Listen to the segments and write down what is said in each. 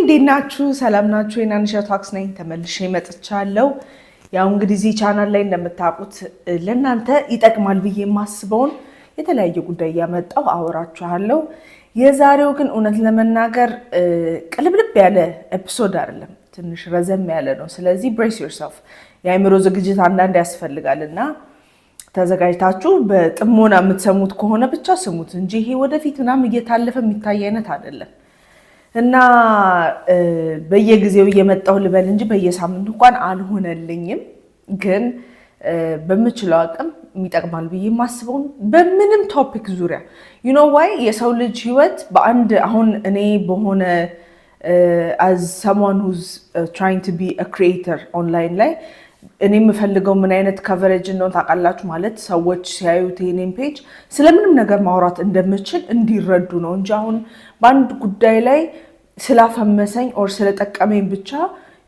እንዴት ናችሁ? ሰላም ናችሁ? የናንሻ ታክስ ነኝ ተመልሼ መጥቻለሁ። ያው እንግዲህ እዚህ ቻናል ላይ እንደምታውቁት ለእናንተ ይጠቅማል ብዬ የማስበውን የተለያየ ጉዳይ እያመጣሁ አወራችኋለሁ። የዛሬው ግን እውነት ለመናገር ቅልብልብ ያለ ኤፒሶድ አይደለም፣ ትንሽ ረዘም ያለ ነው። ስለዚህ ብሬስ ዮርሰልፍ የአእምሮ ዝግጅት አንዳንድ ያስፈልጋልና ተዘጋጅታችሁ በጥሞና የምትሰሙት ከሆነ ብቻ ስሙት እንጂ ይሄ ወደፊት ምናምን እየታለፈ የሚታይ አይነት አይደለም። እና በየጊዜው እየመጣሁ ልበል እንጂ በየሳምንቱ እንኳን አልሆነልኝም። ግን በምችለው አቅም የሚጠቅማል ብዬ የማስበውን በምንም ቶፒክ ዙሪያ ዩ ኖ ዋይ የሰው ልጅ ህይወት በአንድ አሁን እኔ በሆነ as someone who's trying to be a creator online ላይ እኔ የምፈልገው ምን አይነት ከቨሬጅ ነው ታውቃላችሁ? ማለት ሰዎች ሲያዩት የኔን ፔጅ ስለምንም ነገር ማውራት እንደምችል እንዲረዱ ነው እንጂ አሁን በአንድ ጉዳይ ላይ ስላፈመሰኝ ኦር ስለጠቀመኝ ብቻ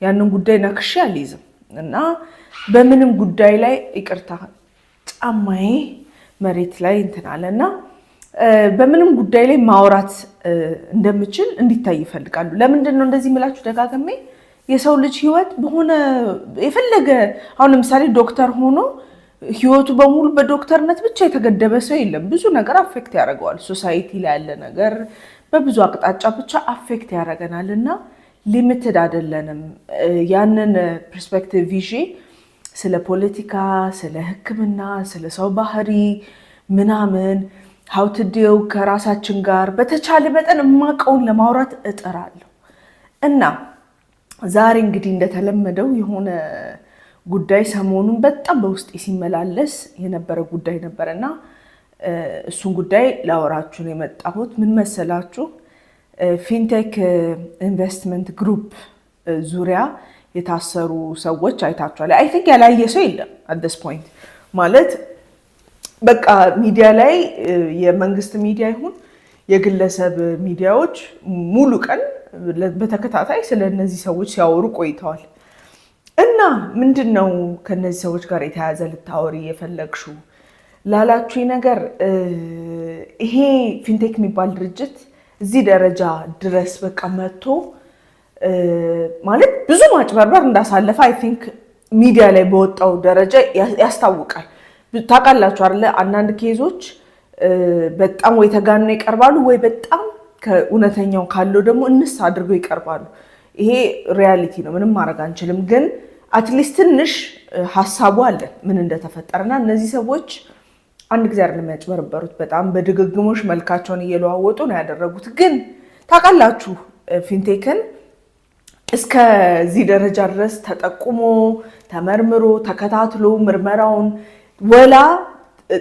ያንን ጉዳይ ነክሼ አልይዝም። እና በምንም ጉዳይ ላይ ይቅርታ ጫማዬ መሬት ላይ እንትን አለና በምንም ጉዳይ ላይ ማውራት እንደምችል እንዲታይ ይፈልጋሉ። ለምንድን ነው እንደዚህ የምላችሁ ደጋግሜ? የሰው ልጅ ህይወት በሆነ የፈለገ አሁን ለምሳሌ ዶክተር ሆኖ ህይወቱ በሙሉ በዶክተርነት ብቻ የተገደበ ሰው የለም። ብዙ ነገር አፌክት ያደርገዋል። ሶሳይቲ ላይ ያለ ነገር በብዙ አቅጣጫ ብቻ አፌክት ያደርገናል እና ሊሚትድ አይደለንም። ያንን ፐርስፔክቲቭ ይዤ ስለ ፖለቲካ፣ ስለ ሕክምና፣ ስለ ሰው ባህሪ ምናምን how to deal ከራሳችን ጋር በተቻለ መጠን የማውቀውን ለማውራት እጥራለሁ። እና ዛሬ እንግዲህ እንደተለመደው የሆነ ጉዳይ ሰሞኑን በጣም በውስጤ ሲመላለስ የነበረ ጉዳይ ነበርና እሱን ጉዳይ ላወራችሁ ነው የመጣሁት። ምን መሰላችሁ? ፊንቴክ ኢንቨስትመንት ግሩፕ ዙሪያ የታሰሩ ሰዎች አይታችኋል። አይ ቲንክ ያላየ ሰው የለም at this point። ማለት በቃ ሚዲያ ላይ የመንግስት ሚዲያ ይሁን የግለሰብ ሚዲያዎች ሙሉ ቀን በተከታታይ ስለ እነዚህ ሰዎች ሲያወሩ ቆይተዋል። እና ምንድነው ከነዚህ ሰዎች ጋር የተያያዘ ልታወሪ የፈለግሽው ላላችሁኝ ነገር ይሄ ፊንቴክ የሚባል ድርጅት እዚህ ደረጃ ድረስ በቃ መጥቶ ማለት ብዙ ማጭበርበር እንዳሳለፈ አይ ቲንክ ሚዲያ ላይ በወጣው ደረጃ ያስታውቃል። ታውቃላችሁ አይደለ? አንዳንድ ኬዞች በጣም ወይ ተጋነው ይቀርባሉ ወይ በጣም ከእውነተኛው ካለው ደግሞ እንስ አድርገው ይቀርባሉ። ይሄ ሪያሊቲ ነው፣ ምንም ማድረግ አንችልም። ግን አትሊስት ትንሽ ሀሳቡ አለ ምን እንደተፈጠረና እነዚህ ሰዎች አንድ ጊዜ አይደለም ያጭበረበሩት፣ በጣም በድግግሞሽ መልካቸውን እየለዋወጡ ነው ያደረጉት። ግን ታውቃላችሁ ፊንቴክን እስከዚህ ደረጃ ድረስ ተጠቁሞ ተመርምሮ ተከታትሎ ምርመራውን ወላ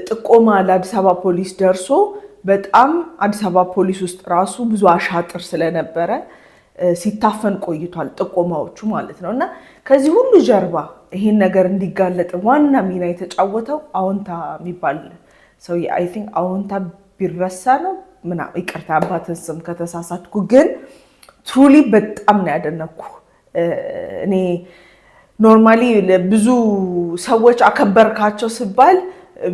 ጥቆማ ለአዲስ አበባ ፖሊስ ደርሶ በጣም አዲስ አበባ ፖሊስ ውስጥ ራሱ ብዙ አሻጥር ስለነበረ ሲታፈን ቆይቷል፣ ጥቆማዎቹ ማለት ነው። እና ከዚህ ሁሉ ጀርባ ይሄን ነገር እንዲጋለጥ ዋና ሚና የተጫወተው አዎንታ የሚባል ሰው አይ ቲንክ አዎንታ ቢረሳ ነው ምናምን ይቅርታ አባትን ስም ከተሳሳትኩ፣ ግን ትሩሊ በጣም ነው ያደነኩ። እኔ ኖርማሊ ብዙ ሰዎች አከበርካቸው ሲባል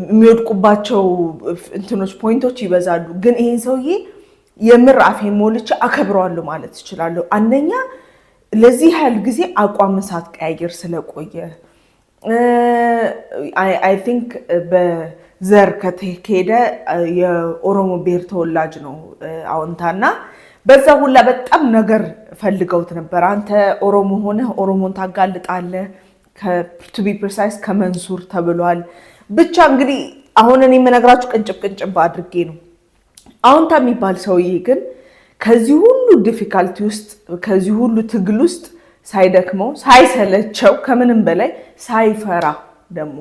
የሚወድቁባቸው እንትኖች ፖይንቶች ይበዛሉ። ግን ይሄን ሰውዬ የምር አፌን ሞልቼ አከብረዋለሁ ማለት እችላለሁ። አንደኛ ለዚህ ያህል ጊዜ አቋም ሳትቀያየር ስለቆየ አይ ቲንክ በዘር ከተሄደ የኦሮሞ ብሔር ተወላጅ ነው አዎንታና በዛ ሁላ በጣም ነገር ፈልገውት ነበር። አንተ ኦሮሞ ሆነህ ኦሮሞን ታጋልጣለህ to be precise ከመንሱር ተብሏል። ብቻ እንግዲህ አሁን እኔ የምነግራችሁ ቅንጭብ አድርጌ ነው። አዎንታ የሚባል ሰውዬ ግን ከዚህ ሁሉ ዲፊካልቲ ውስጥ ከዚህ ሁሉ ትግል ውስጥ ሳይደክመው ሳይሰለቸው ከምንም በላይ ሳይፈራ ደግሞ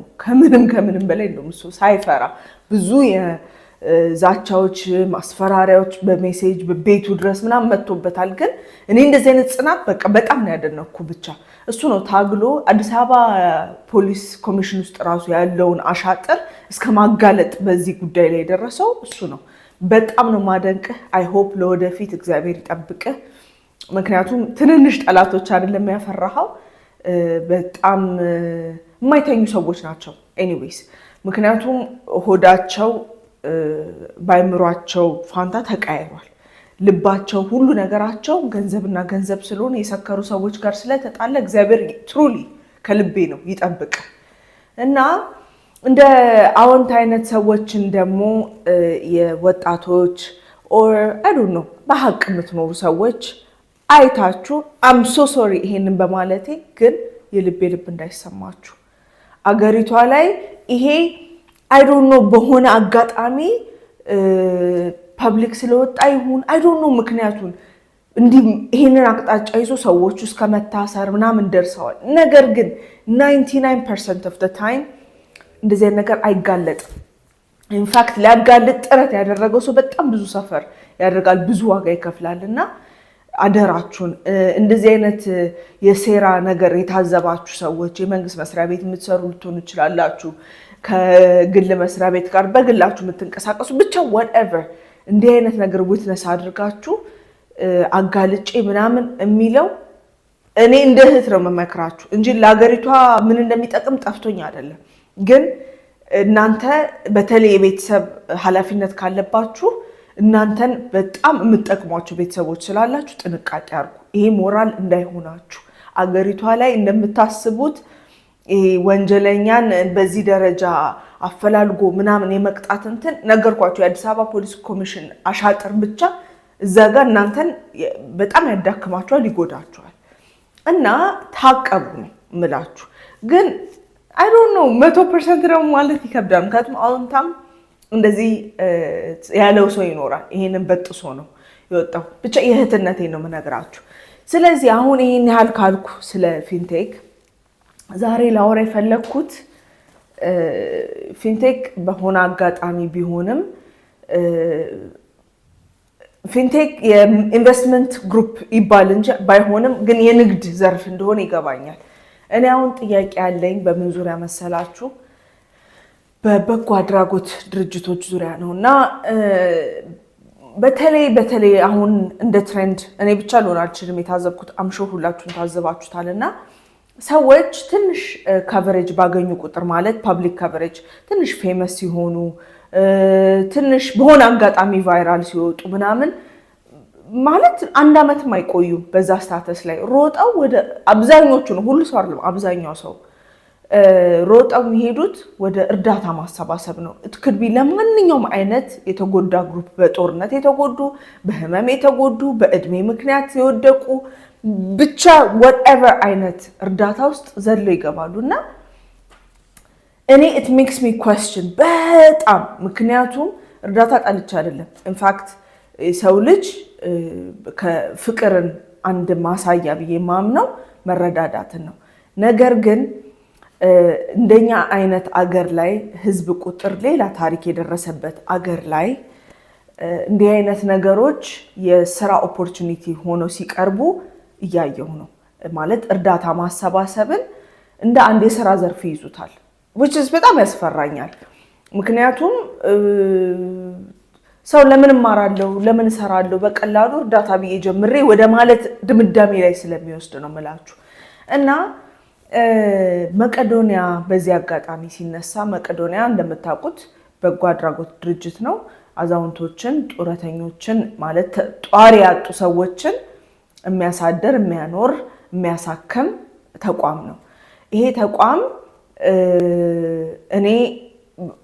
ከምንም በላይ እንደውም እሱ ሳይፈራ ብዙ የዛቻዎች ማስፈራሪያዎች በሜሴጅ በቤቱ ድረስ ምናምን መጥቶበታል። ግን እኔ እንደዚህ አይነት ጽናት በቃ በጣም ነው ያደነኩ። ብቻ እሱ ነው ታግሎ አዲስ አበባ ፖሊስ ኮሚሽን ውስጥ ራሱ ያለውን አሻጥር እስከ ማጋለጥ በዚህ ጉዳይ ላይ የደረሰው እሱ ነው። በጣም ነው ማደንቅህ። አይ ሆፕ ለወደፊት እግዚአብሔር ይጠብቅህ። ምክንያቱም ትንንሽ ጠላቶች አይደለም ያፈራኸው፣ በጣም የማይተኙ ሰዎች ናቸው። ኤኒዌይስ ምክንያቱም ሆዳቸው ባይምሯቸው ፋንታ ተቀያይሯል። ልባቸው ሁሉ ነገራቸው ገንዘብና ገንዘብ ስለሆነ የሰከሩ ሰዎች ጋር ስለተጣለ እግዚአብሔር ትሩሊ ከልቤ ነው ይጠብቅ እና እንደ አዎንት አይነት ሰዎችን ደግሞ የወጣቶች ኦር አይ ዶንት ኖ በሐቅ የምትኖሩ ሰዎች አይታችሁ አም ሶ ሶሪ ይሄንን በማለቴ ግን የልቤ ልብ እንዳይሰማችሁ አገሪቷ ላይ ይሄ አይ ዶንት ኖ በሆነ አጋጣሚ ፐብሊክ ስለወጣ ይሁን አይ ዶንት ኖ ምክንያቱን እንዲህ ይሄንን አቅጣጫ ይዞ ሰዎች እስከ መታሰር ምናምን ደርሰዋል። ነገር ግን 99% of the time እንደዚህ ነገር አይጋለጥም። ኢንፋክት ሊያጋልጥ ጥረት ያደረገው ሰው በጣም ብዙ ሰፈር ያደርጋል፣ ብዙ ዋጋ ይከፍላልና አደራችሁን እንደዚህ አይነት የሴራ ነገር የታዘባችሁ ሰዎች የመንግስት መስሪያ ቤት የምትሰሩ ልትሆኑ ይችላላችሁ፣ ከግል መስሪያ ቤት ጋር በግላችሁ የምትንቀሳቀሱ ብቻ whatever እንዲህ አይነት ነገር ዊትነስ አድርጋችሁ አጋልጬ ምናምን የሚለው እኔ እንደ እህት ነው መመክራችሁ እንጂ ለሀገሪቷ ምን እንደሚጠቅም ጠፍቶኝ አይደለም። ግን እናንተ በተለይ የቤተሰብ ኃላፊነት ካለባችሁ እናንተን በጣም የምትጠቅሟቸው ቤተሰቦች ስላላችሁ ጥንቃቄ አድርጉ። ይሄ ሞራል እንዳይሆናችሁ አገሪቷ ላይ እንደምታስቡት ይሄ ወንጀለኛን በዚህ ደረጃ አፈላልጎ ምናምን የመቅጣት እንትን ነገርኳችሁ። የአዲስ አበባ ፖሊስ ኮሚሽን አሻጥር ብቻ እዛ ጋር እናንተን በጣም ያዳክማችኋል፣ ይጎዳችኋል እና ታቀቡ ነው የምላችሁ። ግን አይ ዶንት ኖ 100% ደግሞ ማለት ይከብዳል። ምክንያቱም አዎንታም እንደዚህ ያለው ሰው ይኖራል። ይሄንን በጥሶ ነው የወጣው። ብቻ የእህትነቴን ነው የምነግራችሁ። ስለዚህ አሁን ይሄን ያህል ካልኩ ስለ ፊንቴክ ዛሬ ላወራ የፈለኩት ፊንቴክ በሆነ አጋጣሚ ቢሆንም ፊንቴክ የኢንቨስትመንት ግሩፕ ይባል እንጂ ባይሆንም ግን የንግድ ዘርፍ እንደሆነ ይገባኛል። እኔ አሁን ጥያቄ ያለኝ በምን ዙሪያ መሰላችሁ? በበጎ አድራጎት ድርጅቶች ዙሪያ ነው እና በተለይ አሁን እንደ ትሬንድ እኔ ብቻ ልሆን አልችልም የታዘብኩት አምሾ ሁላችሁም ታዘባችሁታልና ሰዎች ትንሽ ከቨሬጅ ባገኙ ቁጥር ማለት ፐብሊክ ከቨሬጅ ትንሽ ፌመስ ሲሆኑ ትንሽ በሆነ አጋጣሚ ቫይራል ሲወጡ ምናምን ማለት አንድ አመትም አይቆዩም በዛ ስታተስ ላይ ሮጠው ወደ አብዛኞቹ ነው ሁሉ ሰው አይደለም አብዛኛው ሰው ሮጠው የሚሄዱት ወደ እርዳታ ማሰባሰብ ነው። እትክድቢ ለማንኛውም አይነት የተጎዳ ግሩፕ በጦርነት የተጎዱ በህመም የተጎዱ በእድሜ ምክንያት የወደቁ ብቻ whatever አይነት እርዳታ ውስጥ ዘለው ይገባሉና እኔ it makes me question በጣም ምክንያቱም እርዳታ ጣልቻ አይደለም። ኢንፋክት ሰው ልጅ ከፍቅርን አንድ ማሳያ ብዬ ማምነው መረዳዳትን ነው። ነገር ግን እንደኛ አይነት አገር ላይ ህዝብ ቁጥር ሌላ ታሪክ የደረሰበት አገር ላይ እንዲህ አይነት ነገሮች የስራ ኦፖርቹኒቲ ሆኖ ሲቀርቡ እያየሁ ነው። ማለት እርዳታ ማሰባሰብን እንደ አንድ የስራ ዘርፍ ይዙታል which is በጣም ያስፈራኛል። ምክንያቱም ሰው ለምን ማራለው ለምን ሰራለው በቀላሉ እርዳታ ብዬ ጀምሬ ወደ ማለት ድምዳሜ ላይ ስለሚወስድ ነው መላችሁ እና መቄዶንያ በዚህ አጋጣሚ ሲነሳ መቄዶንያ እንደምታውቁት በጎ አድራጎት ድርጅት ነው። አዛውንቶችን ጡረተኞችን ማለት ጧሪ ያጡ ሰዎችን የሚያሳድር የሚያኖር የሚያሳክም ተቋም ነው። ይሄ ተቋም እኔ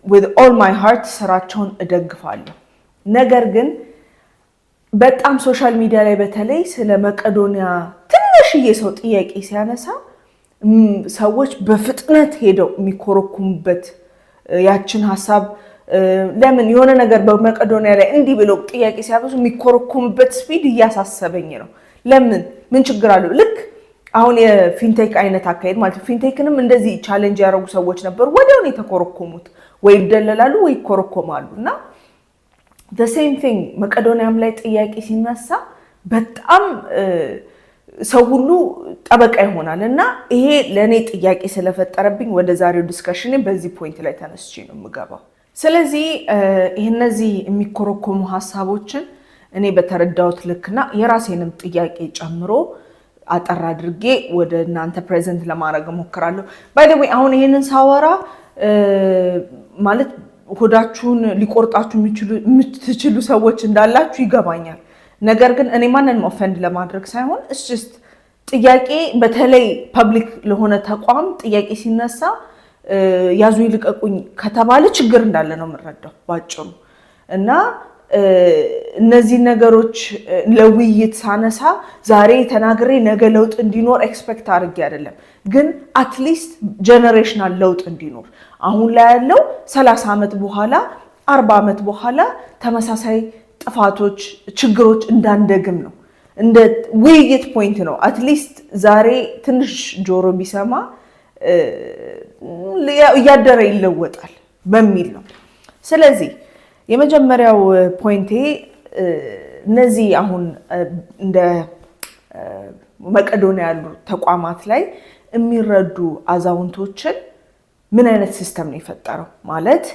with all my heart ስራቸውን እደግፋለሁ። ነገር ግን በጣም ሶሻል ሚዲያ ላይ በተለይ ስለ መቄዶንያ ትንሽዬ ሰው ጥያቄ ሲያነሳ ሰዎች በፍጥነት ሄደው የሚኮረኩሙበት ያችን ሐሳብ ለምን የሆነ ነገር በመቄዶንያ ላይ እንዲህ ብለው ጥያቄ ሲያበዙ የሚኮረኩሙበት ስፒድ እያሳሰበኝ ነው። ለምን ምን ችግር አለው? ልክ አሁን የፊንቴክ አይነት አካሄድ ማለት ፊንቴክንም እንደዚህ ቻሌንጅ ያደረጉ ሰዎች ነበሩ። ወዲያው የተኮረኮሙት ወይ ይደለላሉ ወይ ይኮረኮማሉ እና the same thing መቄዶንያም ላይ ጥያቄ ሲነሳ በጣም ሰው ሁሉ ጠበቃ ይሆናል እና ይሄ ለኔ ጥያቄ ስለፈጠረብኝ ወደ ዛሬው ዲስከሽን በዚህ ፖይንት ላይ ተነስቼ ነው የምገባው። ስለዚህ እነዚህ የሚኮረኮሙ ሐሳቦችን እኔ በተረዳሁት ልክና የራሴንም ጥያቄ ጨምሮ አጠር አድርጌ ወደ እናንተ ፕሬዘንት ለማድረግ ሞክራለሁ። ባይ ዘ ዌይ አሁን ይሄንን ሳወራ ማለት ሆዳችሁን ሊቆርጣችሁ የምትችሉ ሰዎች እንዳላችሁ ይገባኛል። ነገር ግን እኔ ማንንም ኦፈንድ ለማድረግ ሳይሆን it's just ጥያቄ በተለይ ፐብሊክ ለሆነ ተቋም ጥያቄ ሲነሳ ያዙ ይልቀቁኝ ከተባለ ችግር እንዳለ ነው የምረዳው ባጭሩ። እና እነዚህ ነገሮች ለውይይት ሳነሳ ዛሬ ተናግሬ ነገ ለውጥ እንዲኖር ኤክስፔክት አድርጌ አይደለም፣ ግን አትሊስት ጀነሬሽናል ለውጥ እንዲኖር አሁን ላይ ያለው 30 ዓመት በኋላ 40 ዓመት በኋላ ተመሳሳይ ጥፋቶች ችግሮች እንዳንደግም ነው። እንደ ውይይት ፖይንት ነው። አትሊስት ዛሬ ትንሽ ጆሮ ቢሰማ እያደረ ይለወጣል በሚል ነው። ስለዚህ የመጀመሪያው ፖይንቴ እነዚህ አሁን እንደ መቄዶንያ ያሉ ተቋማት ላይ የሚረዱ አዛውንቶችን ምን አይነት ሲስተም ነው የፈጠረው? ማለት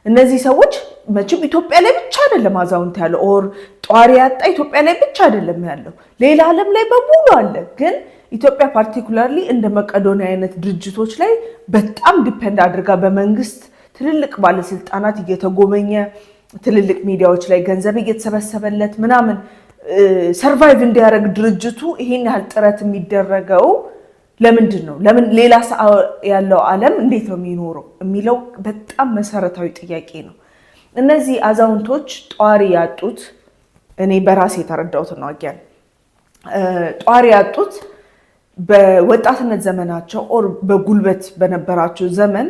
እነዚህ ሰዎች መቼም ኢትዮጵያ ላይ ብቻ አይደለም አዛውንት ያለው ኦር ጧሪ ያጣ ኢትዮጵያ ላይ ብቻ አይደለም ያለው፣ ሌላ ዓለም ላይ በሙሉ አለ። ግን ኢትዮጵያ ፓርቲኩላርሊ እንደ መቄዶንያ አይነት ድርጅቶች ላይ በጣም ዲፔንድ አድርጋ በመንግስት ትልልቅ ባለስልጣናት እየተጎበኘ ትልልቅ ሚዲያዎች ላይ ገንዘብ እየተሰበሰበለት ምናምን ሰርቫይቭ እንዲያደርግ ድርጅቱ ይሄን ያህል ጥረት የሚደረገው ለምንድን ነው? ለምን ሌላ ያለው ዓለም እንዴት ነው የሚኖረው የሚለው በጣም መሰረታዊ ጥያቄ ነው። እነዚህ አዛውንቶች ጧሪ ያጡት እኔ በራሴ የተረዳሁት ነው። አጊያን ጧሪ ያጡት በወጣትነት ዘመናቸው ኦር በጉልበት በነበራቸው ዘመን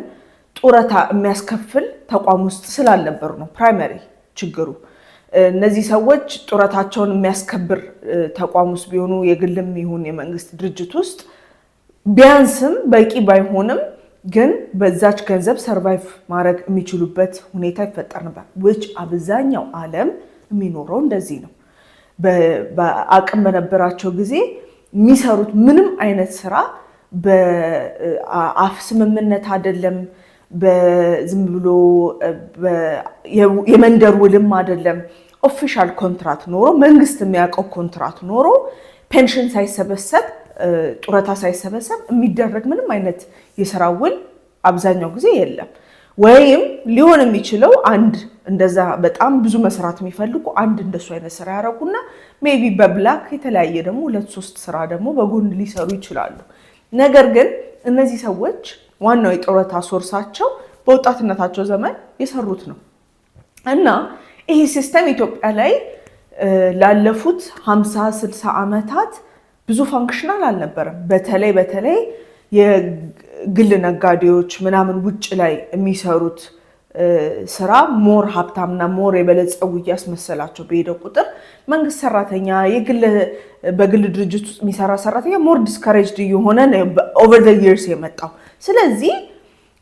ጡረታ የሚያስከፍል ተቋም ውስጥ ስላልነበሩ ነው ፕራይመሪ ችግሩ። እነዚህ ሰዎች ጡረታቸውን የሚያስከብር ተቋም ውስጥ ቢሆኑ የግልም ይሁን የመንግስት ድርጅት ውስጥ ቢያንስም በቂ ባይሆንም ግን በዛች ገንዘብ ሰርቫይቭ ማድረግ የሚችሉበት ሁኔታ ይፈጠር ነበር። which አብዛኛው ዓለም የሚኖረው እንደዚህ ነው። በአቅም በነበራቸው ጊዜ የሚሰሩት ምንም አይነት ስራ በአፍ ስምምነት አይደለም፣ በዝም ብሎ የመንደር ውልም አይደለም። ኦፊሻል ኮንትራት ኖሮ መንግስት የሚያውቀው ኮንትራት ኖሮ ፔንሽን ሳይሰበሰብ ጡረታ ሳይሰበሰብ የሚደረግ ምንም አይነት የሥራ ውል አብዛኛው ጊዜ የለም። ወይም ሊሆን የሚችለው አንድ እንደዛ በጣም ብዙ መስራት የሚፈልጉ አንድ እንደሱ አይነት ስራ ያደርጉና ሜቢ በብላክ የተለያየ ደግሞ 2-3 ስራ ደግሞ በጎን ሊሰሩ ይችላሉ። ነገር ግን እነዚህ ሰዎች ዋናው የጡረታ ሶርሳቸው በወጣትነታቸው ዘመን የሰሩት ነው እና ይሄ ሲስተም ኢትዮጵያ ላይ ላለፉት 50-60 ዓመታት ብዙ ፋንክሽናል አልነበረም። በተለይ የግል ነጋዴዎች ምናምን ውጭ ላይ የሚሰሩት ስራ ሞር ሀብታምና ሞር የበለጸጉ እያስመሰላቸው በሄደው ቁጥር መንግስት ሰራተኛ በግል ድርጅት ውስጥ የሚሰራ ሰራተኛ ሞር ዲስከሬጅድ የሆነ ኦቨር ዘ ይርስ የመጣው። ስለዚህ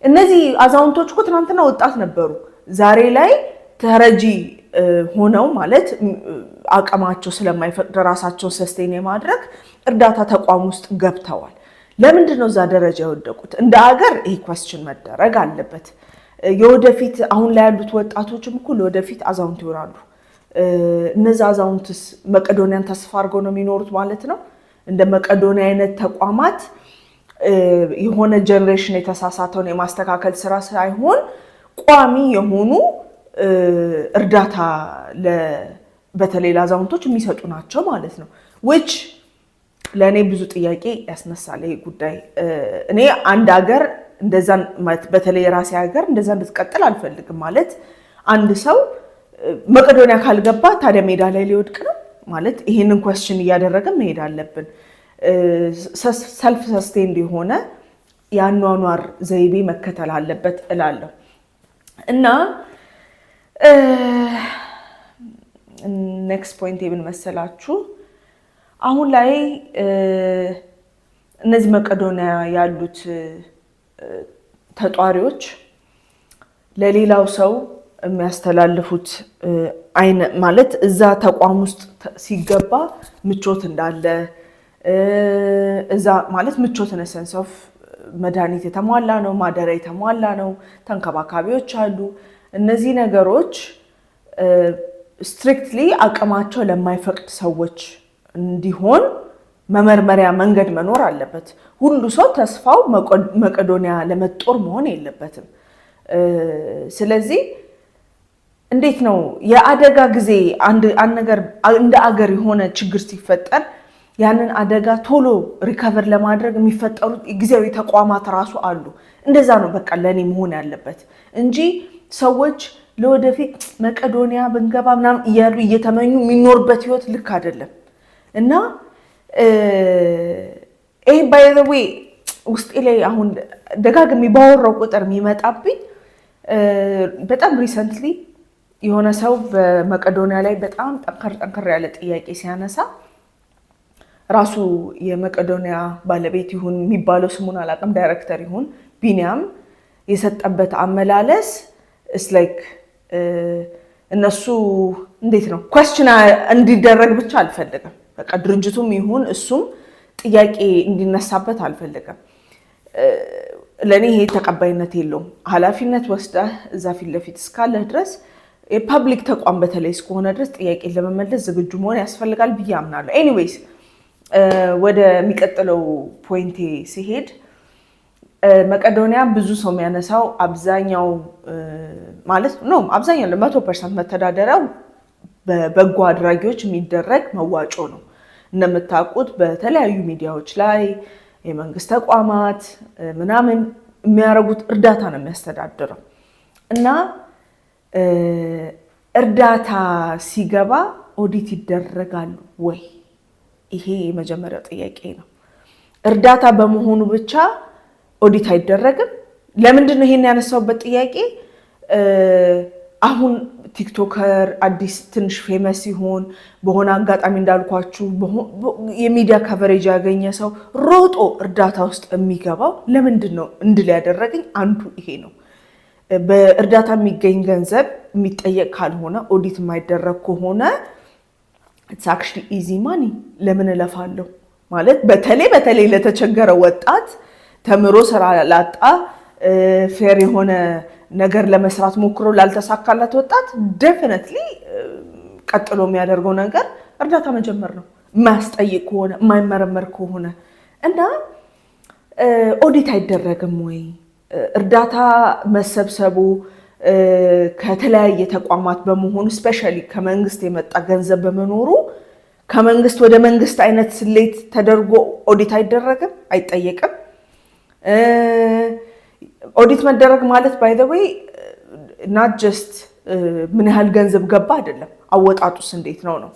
እነዚህ አዛውንቶች እኮ ትናንትና ወጣት ነበሩ፣ ዛሬ ላይ ተረጂ ሆነው ማለት አቅማቸው ስለማይፈቅድ ራሳቸውን ሰስቴን የማድረግ እርዳታ ተቋም ውስጥ ገብተዋል። ለምንድን ነው እዛ ደረጃ የወደቁት? እንደ ሀገር ይህ ኳስችን መደረግ አለበት። የወደፊት አሁን ላይ ያሉት ወጣቶችም እኮ ለወደፊት አዛውንት ይሆናሉ። እነዚህ አዛውንትስ መቄዶንያን ተስፋ አድርገው ነው የሚኖሩት ማለት ነው? እንደ መቄዶንያ አይነት ተቋማት የሆነ ጀነሬሽን የተሳሳተውን የማስተካከል ስራ ሳይሆን ቋሚ የሆኑ እርዳታ በተለይ ለአዛውንቶች የሚሰጡ ናቸው ማለት ነው። which ለእኔ ብዙ ጥያቄ ያስነሳል ይሄ ጉዳይ። እኔ አንድ ሀገር እንደዛ በተለይ የራሴ ሀገር እንደዛ እንድትቀጥል አልፈልግም። ማለት አንድ ሰው መቄዶንያ ካልገባ ታዲያ ሜዳ ላይ ሊወድቅ ነው ማለት? ይሄንን ኳስችን እያደረገ መሄድ አለብን። ሰልፍ ሰስቴንድ የሆነ የአኗኗር ዘይቤ መከተል አለበት እላለሁ እና ኔክስት ፖይንት የምን መሰላችሁ? አሁን ላይ እነዚህ መቄዶንያ ያሉት ተጧሪዎች ለሌላው ሰው የሚያስተላልፉት አይነት ማለት እዛ ተቋም ውስጥ ሲገባ ምቾት እንዳለ እዛ ማለት ምቾት ነሰንስ ኦፍ መድኃኒት የተሟላ ነው፣ ማደሪያ የተሟላ ነው፣ ተንከባካቢዎች አሉ። እነዚህ ነገሮች ስትሪክትሊ አቅማቸው ለማይፈቅድ ሰዎች እንዲሆን መመርመሪያ መንገድ መኖር አለበት። ሁሉ ሰው ተስፋው መቄዶንያ ለመጦር መሆን የለበትም። ስለዚህ እንዴት ነው የአደጋ ጊዜ አንድ ነገር እንደ አገር የሆነ ችግር ሲፈጠር ያንን አደጋ ቶሎ ሪከቨር ለማድረግ የሚፈጠሩት ጊዜያዊ ተቋማት ራሱ አሉ። እንደዛ ነው በቃ ለኔ መሆን ያለበት እንጂ ሰዎች ለወደፊት መቄዶንያ ብንገባ ምናምን እያሉ እየተመኙ የሚኖርበት ህይወት ልክ አይደለም። እና ይሄ ባይ ዘ ዌይ ውስጤ ላይ አሁን ደጋግሜ ባወራው ቁጥር የሚመጣብኝ በጣም ሪሰንትሊ የሆነ ሰው በመቄዶንያ ላይ በጣም ጠንከር ያለ ጥያቄ ሲያነሳ ራሱ የመቄዶንያ ባለቤት ይሁን የሚባለው ስሙን አላውቅም፣ ዳይሬክተር ይሁን ቢኒያም የሰጠበት አመላለስ is like እነሱ እንዴት ነው ኳስችን እንዲደረግ ብቻ አልፈልግም። በቃ ድርጅቱም ይሁን እሱም ጥያቄ እንዲነሳበት አልፈልግም። ለኔ ይሄ ተቀባይነት የለውም። ኃላፊነት ወስደህ እዛ ፊት ለፊት እስካለህ ድረስ የፐብሊክ ተቋም በተለይ እስከሆነ ድረስ ጥያቄ ለመመለስ ዝግጁ መሆን ያስፈልጋል ብዬ አምናለሁ። ኤኒዌይስ ወደ የሚቀጥለው ፖይንቴ ሲሄድ መቄዶንያ ብዙ ሰው የሚያነሳው አብዛኛው ማለት ነው አብዛኛው 100% መተዳደሪያው በበጎ አድራጊዎች የሚደረግ መዋጮ ነው። እንደምታውቁት በተለያዩ ሚዲያዎች ላይ የመንግስት ተቋማት ምናምን የሚያደርጉት እርዳታ ነው የሚያስተዳድረው። እና እርዳታ ሲገባ ኦዲት ይደረጋሉ ወይ? ይሄ የመጀመሪያው ጥያቄ ነው። እርዳታ በመሆኑ ብቻ ኦዲት አይደረግም? ለምንድን ነው ይሄን ያነሳውበት ጥያቄ? አሁን ቲክቶከር አዲስ ትንሽ ፌመስ ሲሆን በሆነ አጋጣሚ እንዳልኳችሁ የሚዲያ ከቨሬጅ ያገኘ ሰው ሮጦ እርዳታ ውስጥ የሚገባው ለምንድን ነው እንድል ያደረገኝ አንዱ ይሄ ነው። በእርዳታ የሚገኝ ገንዘብ የሚጠየቅ ካልሆነ ኦዲት የማይደረግ ከሆነ it's actually easy money ለምን እለፋለሁ ማለት በተለይ ለተቸገረ ወጣት ተምሮ ስራ ላጣ ፌር የሆነ ነገር ለመስራት ሞክሮ ላልተሳካላት ወጣት ዴፊኒትሊ ቀጥሎ የሚያደርገው ነገር እርዳታ መጀመር ነው። የማያስጠይቅ ከሆነ የማይመረመር ከሆነ እና ኦዲት አይደረግም ወይ? እርዳታ መሰብሰቡ ከተለያየ ተቋማት በመሆኑ ስፔሻሊ ከመንግስት የመጣ ገንዘብ በመኖሩ ከመንግስት ወደ መንግስት አይነት ስሌት ተደርጎ ኦዲት አይደረግም፣ አይጠየቅም። ኦዲት መደረግ ማለት ባይ ዘ ዌይ ናት ጀስት ምን ያህል ገንዘብ ገባ አይደለም፣ አወጣጡስ እንዴት ነው ነው።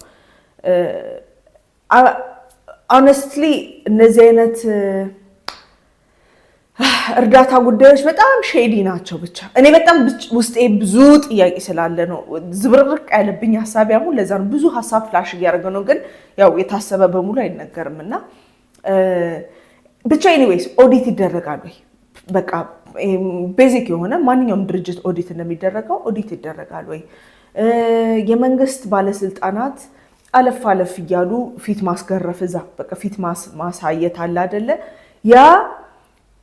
ሆነስትሊ እነዚህ አይነት እርዳታ ጉዳዮች በጣም ሼዲ ናቸው። ብቻ እኔ በጣም ውስጤ ብዙ ጥያቄ ስላለ ነው ዝብርቅርቅ ያለብኝ ሀሳብ። አሁን ለዛ ነው ብዙ ሀሳብ ፍላሽ እያደረገ ነው፣ ግን ያው የታሰበ በሙሉ አይነገርም እና ብቻ ኤኒዌይስ ኦዲት ይደረጋል ወይ? በቃ ቤዚክ የሆነ ማንኛውም ድርጅት ኦዲት እንደሚደረገው ኦዲት ይደረጋል ወይ? የመንግስት ባለስልጣናት አለፍ እያሉ ፊት ማስገረፍ እዛ በቃ ፊት ማሳየት አለ አይደለ? ያ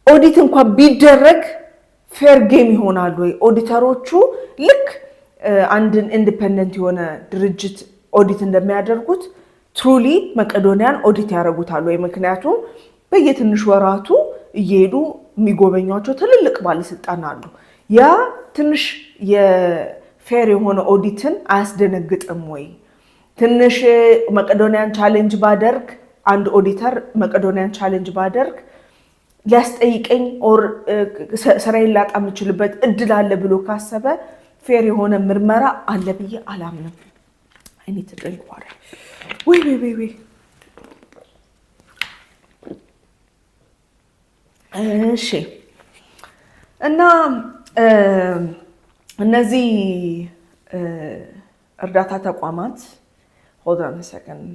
ኦዲት እንኳን ቢደረግ ፌር ጌም ይሆናል ወይ? ኦዲተሮቹ ልክ አንድን ኢንዲፔንደንት የሆነ ድርጅት ኦዲት እንደሚያደርጉት ትሩሊ መቄዶንያን ኦዲት ያደርጉታል ወይ? ምክንያቱም በየትንሽ ወራቱ እየሄዱ የሚጎበኟቸው ትልልቅ ባለስልጣን አሉ። ያ ትንሽ የፌር የሆነ ኦዲትን አያስደነግጥም ወይ? ትንሽ መቄዶንያን ቻሌንጅ ባደርግ አንድ ኦዲተር መቄዶንያን ቻሌንጅ ባደርግ ሊያስጠይቀኝ ኦር ስራዬን ላጣ የምችልበት እድል አለ ብሎ ካሰበ ፌር የሆነ ምርመራ አለ ብዬ አላምንም። አይኔት ድሪንክ ዋተር ወይ እሺ። እና እነዚህ እርዳታ ተቋማት hold on a second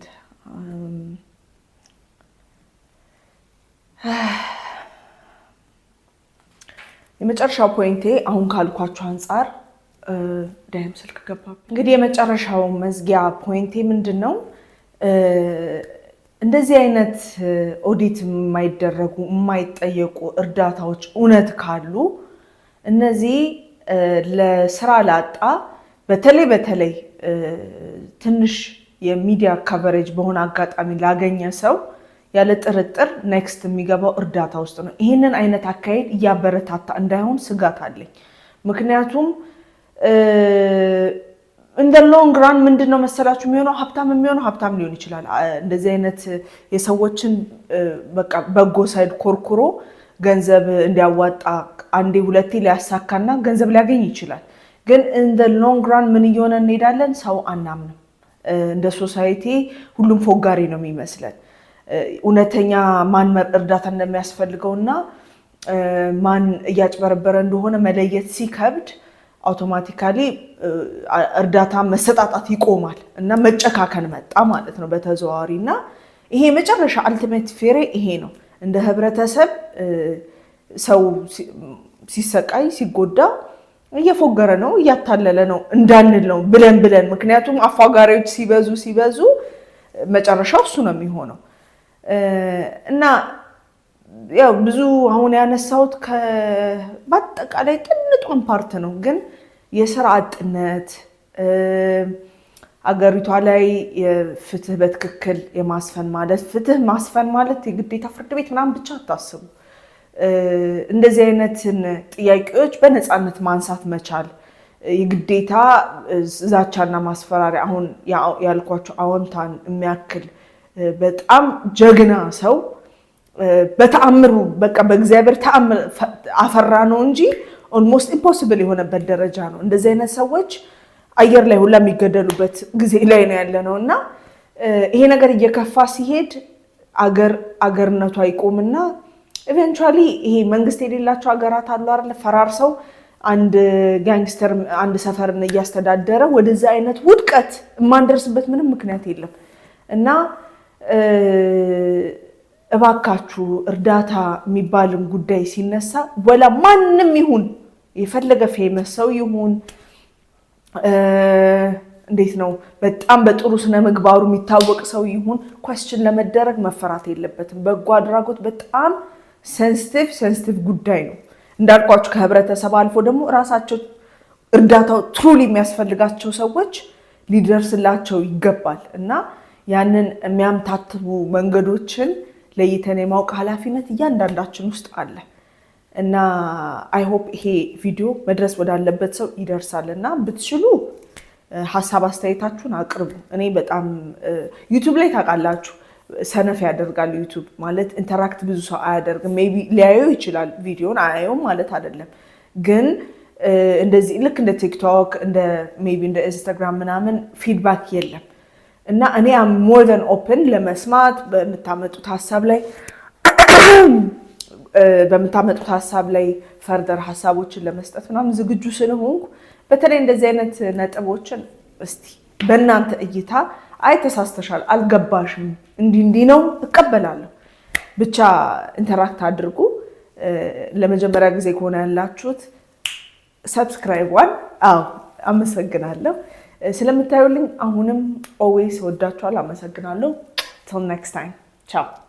የመጨረሻው ፖይንቴ አሁን ካልኳችሁ አንፃር ዳይም ስልክ ገባ። እንግዲህ የመጨረሻው መዝጊያ ፖይንቴ ምንድነው? እንደዚህ አይነት ኦዲት የማይደረጉ የማይጠየቁ እርዳታዎች እውነት ካሉ እነዚህ ለስራ ላጣ በተለይ ትንሽ የሚዲያ ከቨሬጅ በሆነ አጋጣሚ ላገኘ ሰው ያለ ጥርጥር ኔክስት የሚገባው እርዳታ ውስጥ ነው። ይህንን አይነት አካሄድ እያበረታታ እንዳይሆን ስጋት አለኝ። ምክንያቱም in the long run ምንድነው መሰላችሁ የሚሆነው ሀብታም ሊሆን ይችላል እንደዚህ አይነት የሰዎችን በቃ በጎ ሳይድ ኮርኩሮ ገንዘብ እንዲያዋጣ አንዴ ሁለቴ ሊያሳካና ገንዘብ ሊያገኝ ይችላል ግን in the long run ምን እየሆነ እንሄዳለን ሰው አናምንም እንደ ሶሳይቲ ሁሉም ፎጋሪ ነው የሚመስለን እውነተኛ ማን እርዳታ እንደሚያስፈልገውና ማን እያጭበረበረ እንደሆነ መለየት ሲከብድ አውቶማቲካሊ እርዳታ መሰጣጣት ይቆማል እና መጨካከን መጣ ማለት ነው በተዘዋዋሪና ይሄ መጨረሻ አልቲሜት ፌሬ ይሄ ነው እንደ ህብረተሰብ ሰው ሲሰቃይ ሲጎዳ እየፎገረ ነው እያታለለ ነው እንዳንል ነው ብለን ምክንያቱም አፋጋሪዎች ሲበዙ መጨረሻው እሱ ነው የሚሆነው እና ያው ብዙ አሁን ያነሳውት በአጠቃላይ ጥንቷን ፓርት ነው ግን የሥራ አጥነት አገሪቷ ላይ የፍትህ በትክክል የማስፈን ማለት ፍትህ ማስፈን ማለት የግዴታ ፍርድ ቤት ምናምን ብቻ አታስቡ እንደዚህ አይነትን ጥያቄዎች በነፃነት ማንሳት መቻል የግዴታ ዛቻና ማስፈራሪያ አሁን ያልኳቸው አዎንታን የሚያክል በጣም ጀግና ሰው በተአምሩ በቃ በእግዚአብሔር ተአምር አፈራ ነው እንጂ almost impossible የሆነበት ደረጃ ነው እንደዚህ አይነት ሰዎች አየር ላይ ሁላ የሚገደሉበት ጊዜ ላይ ነው ያለነውና ይሄ ነገር እየከፋ ሲሄድ አገርነቱ አይቆምና eventually ይሄ መንግስት የሌላቸው አገራት አሉ አይደል ፈራርሰው አንድ ጋንግስተር አንድ ሰፈርን እያስተዳደረ ወደዛ አይነት ውድቀት ማንደርስበት ምንም ምክንያት የለም እና እባካችሁ እርዳታ የሚባልን ጉዳይ ሲነሳ ወላ ማንንም ይሁን የፈለገ ፌመስ ሰው ይሁን እንዴት ነው በጣም በጥሩ ስነ ምግባሩ የሚታወቅ ሰው ይሁን ኳስችን ለመደረግ መፈራት የለበትም በጎ አድራጎት በጣም ሴንሲቲቭ ጉዳይ ነው እንዳልኳችሁ ከህብረተሰብ አልፎ ደግሞ ራሳቸው እርዳታው ትሩሊ የሚያስፈልጋቸው ሰዎች ሊደርስላቸው ይገባል እና ያንን የሚያምታትቡ መንገዶችን ለይተን የማውቅ ኃላፊነት እያንዳንዳችን ውስጥ አለ እና አይ ሆፕ ይሄ ቪዲዮ መድረስ ወዳለበት ሰው ይደርሳልና ብትችሉ ሐሳብ አስተያየታችሁን አቅርቡ እኔ በጣም ዩቲዩብ ላይ ታውቃላችሁ ሰነፍ ያደርጋል ዩቲዩብ ማለት ኢንተራክት ብዙ ሰው አያደርግም ሜቢ ሊያየው ይችላል ቪዲዮን አያየውም ማለት አይደለም ግን እንደዚህ ልክ እንደ ቲክቶክ እንደ ሜቢ እንደ ኢንስታግራም ምናምን ፊድባክ የለም እና እኔ am more than open ለመስማት በመታመጡት ሐሳብ ላይ ፈርደር ሐሳቦችን ለመስጠት ምናምን ዝግጁ ስለሆንኩ በተለይ እንደዚህ አይነት ነጥቦችን እስቲ በእናንተ እይታ አይ ተሳስተሻል አልገባሽም እንዲህ ነው እቀበላለሁ ብቻ ኢንተራክት አድርጉ ለመጀመሪያ ጊዜ ከሆነ ያላችሁት ሰብስክራይብ አመሰግናለሁ ስለምታዩልኝ አሁንም always ወዳችኋለሁ አመሰግናለሁ till next time ciao